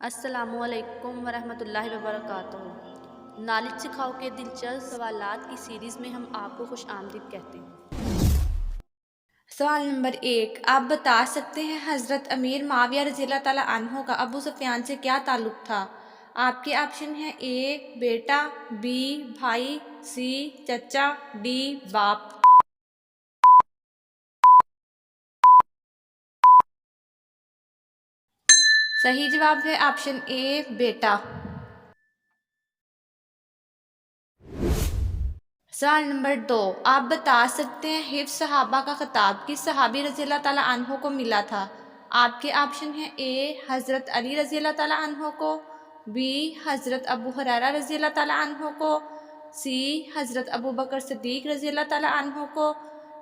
अस्सलामुअलैकुम वरहमतुल्लाहि वबरकातुहू। नॉलेज सिखाओ के दिलचस्प सवालात की सीरीज़ में हम आपको खुश आमदीद कहते हैं। सवाल नंबर 1, आप बता सकते हैं हज़रत अमीर माविया रज़ियल्लाहु ताला अन्हो का अबू सुफियान से क्या ताल्लुक़ था। आपके ऑप्शन हैं ए बेटा, बी भाई, सी चचा, डी बाप। सही जवाब है ऑप्शन ए बेटा। सवाल नंबर 2, आप बता सकते हैं हिफ्ज़ सहाबा का खिताब किस सहाबी रज़ियल्लाहु ताला अन्हो को मिला था। आपके ऑप्शन हैं ए हज़रत अली रज़ियल्लाहु ताला अन्हो को, बी हज़रत अबू हुरैरा रज़ियल्लाहु ताला अन्हो को, सी हज़रत अबू बकर सिद्दीक़ रज़ियल्लाहु ताला अन्हो को,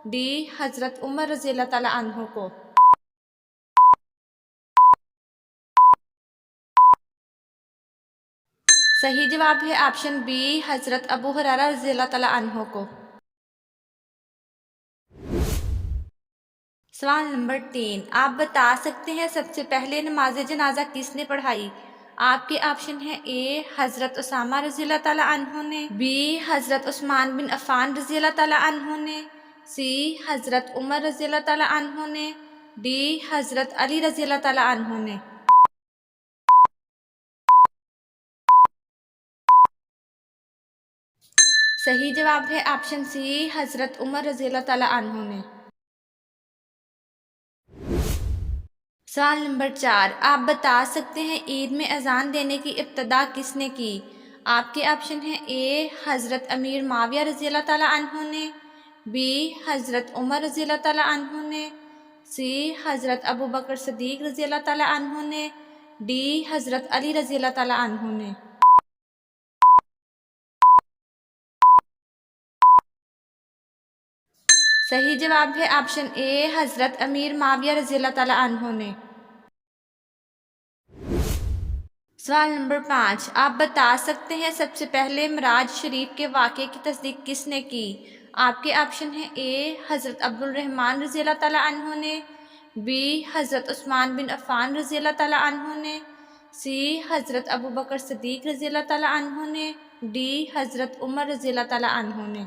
डी हज़रत उमर रज़ियल्लाहु ताला अन्हो को। सही जवाब है ऑप्शन बी हज़रत अबू हुरैरा रज़ियल्लाहु ताला अन्हो को। सवाल नंबर 3, आप बता सकते हैं सबसे पहले नमाज जनाजा किसने पढ़ाई। आपके ऑप्शन हैं ए हज़रत उसामा रज़ियल्लाहु ताला अन्हु ने, बी हज़रत उस्मान बिन अफ़ान रज़ियल्लाहु ताला अन्हु ने, सी हज़रत उमर रज़ियल्लाहु ताला अन्हु ने, डी हज़रत अली रज़ियल्लाहु ताला अन्हु ने। सही जवाब है ऑप्शन सी हज़रत उमर रज़ियल्लाहु ताला अन्हु ने। सवाल नंबर 4, आप बता सकते हैं ईद में अजान देने की इब्तदा किसने की। आपके ऑप्शन हैं ए हज़रत अमीर माविया रज़ियल्लाहु ताला अन्हु ने, बी हज़रत उमर रज़ियल्लाहु ताला अन्हु ने, सी हज़रत अबू बकर सिद्दीक़ रज़ियल्लाहु ताला अन्हु ने, डी हज़रत अली रज़ियल्लाहु ताला अन्हु ने। सही जवाब है ऑप्शन ए हज़रत अमीर माविया रज़ियल्लाहु ताला अन्हु ने। सवाल नंबर 5, आप बता सकते हैं सबसे पहले मिराज शरीफ के वाक़े की तस्दीक किसने की। आपके ऑप्शन हैं ए हज़रत अब्दुल रहमान रज़ियल्लाहु ताला अन्हु ने, बी हज़रत उस्मान बिन अफ़ान रज़ियल्लाहु ताला अन्हु ने, सी हज़रत अबू बकर सिद्दीक़ रज़ियल्लाहु ताला अन्हु ने, डी हज़रत उमर रज़ियल्लाहु ताला अन्हु ने।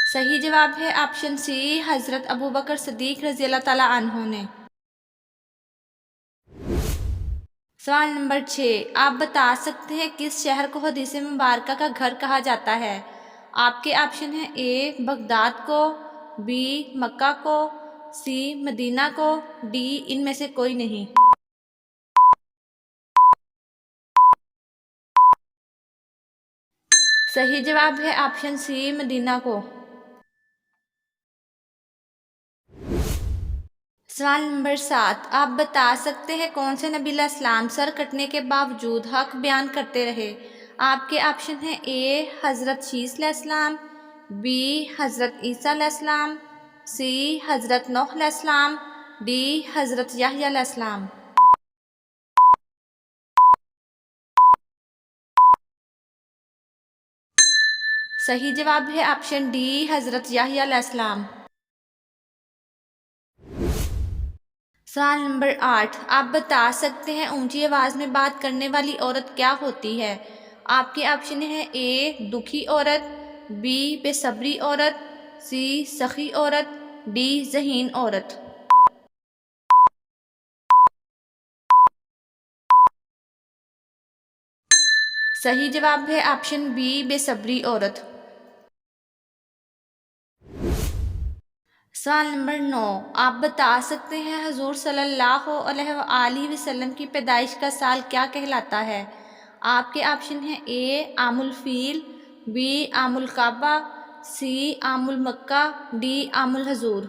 सही जवाब है ऑप्शन सी हज़रत अबू बकर सिद्दीक़ रज़ियल्लाहु ताला अन्हु ने। सवाल नंबर 6, आप बता सकते हैं किस शहर को हदीस मुबारका का घर कहा जाता है। आपके ऑप्शन हैं ए बगदाद को, बी मक्का को, सी मदीना को, डी इनमें से कोई नहीं। सही जवाब है ऑप्शन सी मदीना को। सवाल नंबर 7, आप बता सकते हैं कौन से नबी अलैहिस्सलाम सर कटने के बावजूद हक बयान करते रहे। आपके ऑप्शन हैं ए हज़रत शीस अलैहिस्सलाम, बी हज़रत ईसा अलैहिस्सलाम, सी हज़रत नूह अलैहिस्सलाम, डी हज़रत याहया अलैहिस्सलाम। सही जवाब है ऑप्शन डी हज़रत याहया अलैहिस्सलाम। सवाल नंबर 8, आप बता सकते हैं ऊंची आवाज़ में बात करने वाली औरत क्या होती है। आपके ऑप्शन हैं ए दुखी औरत, बी बेसब्री औरत, सी सखी औरत, डी ज़हीन औरत। सही जवाब है ऑप्शन बी बेसब्री औरत। सवाल नंबर 9, आप बता सकते हैं हजूर सल्लल्लाहु अलैहि वसल्लम की पैदाइश का साल क्या कहलाता है। आपके ऑप्शन हैं ए आमुल फील, बी आमुल काबा, सी आमुल मक्का, डी आमुल हजूर।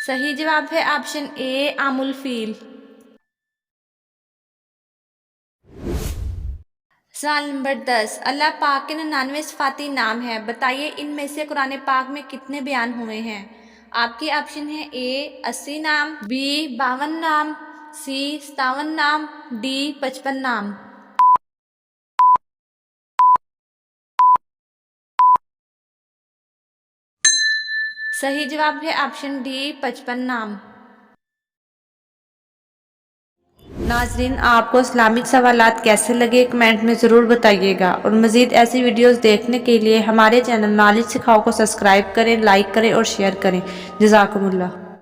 सही जवाब है ऑप्शन ए आमुल फील। सवाल नंबर 10, अल्लाह पाक के 99 सिफाती नाम है, बताइए इनमें से कुरान पाक में कितने बयान हुए हैं। आपके ऑप्शन हैं ए 80 नाम, बी 52 नाम, सी 57 नाम, डी 55 नाम। सही जवाब है ऑप्शन डी 55 नाम। नाजरीन, आपको इस्लामिक सवालात कैसे लगे कमेंट में ज़रूर बताइएगा और मज़ीद ऐसी वीडियोस देखने के लिए हमारे चैनल नॉलेज सिखाओ को सब्सक्राइब करें, लाइक करें और शेयर करें। जज़ाकुमुल्लाह।